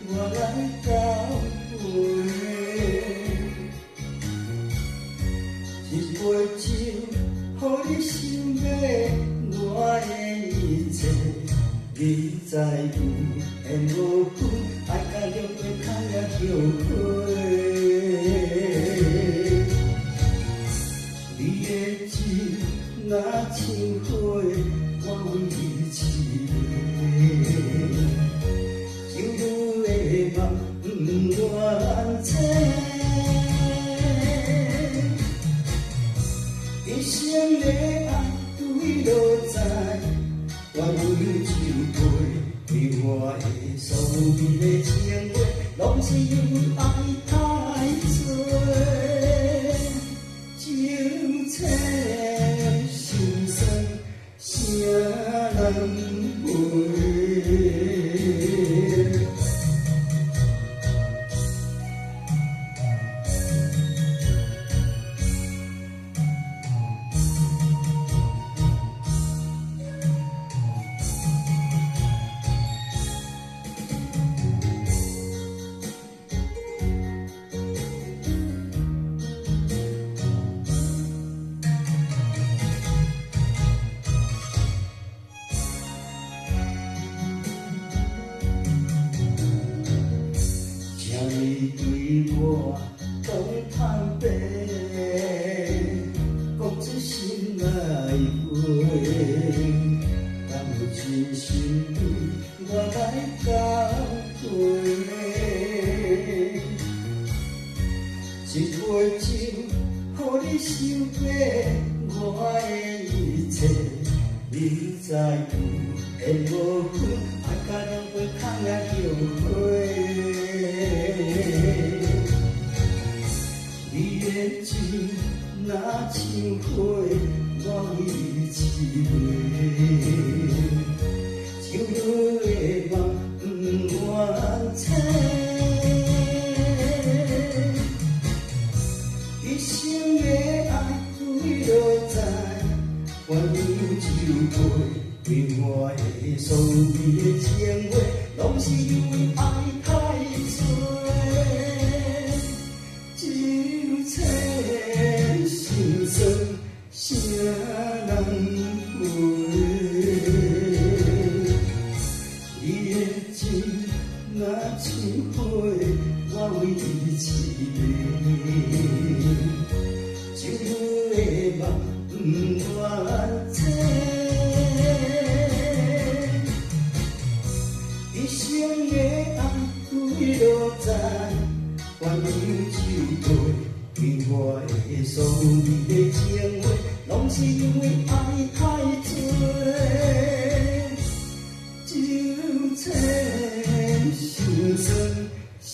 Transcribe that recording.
我来交陪。一杯酒，予你想要我的一切，你知有缘无分，爱甲用过空也后悔。你的情若像花，我为你痴迷，就你的梦不愿切。一生的爱对落在，我温酒杯，对我的所有的情话，拢是因为爱太多，就切心酸，谁人陪？你对我讲坦白，讲出心内话，敢有真心意，我来交陪。一杯酒，予你想过我的一切，你知有缘无分，爱甲两杯空也后悔。你的情若像花，我为你痴迷，就你的梦不愿切。一生的爱对落在，我饮酒杯，对我的所有的情话，拢是因为爱太多。切心酸，谁人陪？你的情若像花，我为你痴迷，就你的梦不愿切。一生的爱对落在，我饮酒杯。对我的所有的情话，拢是因为爱太多，就切心酸，谁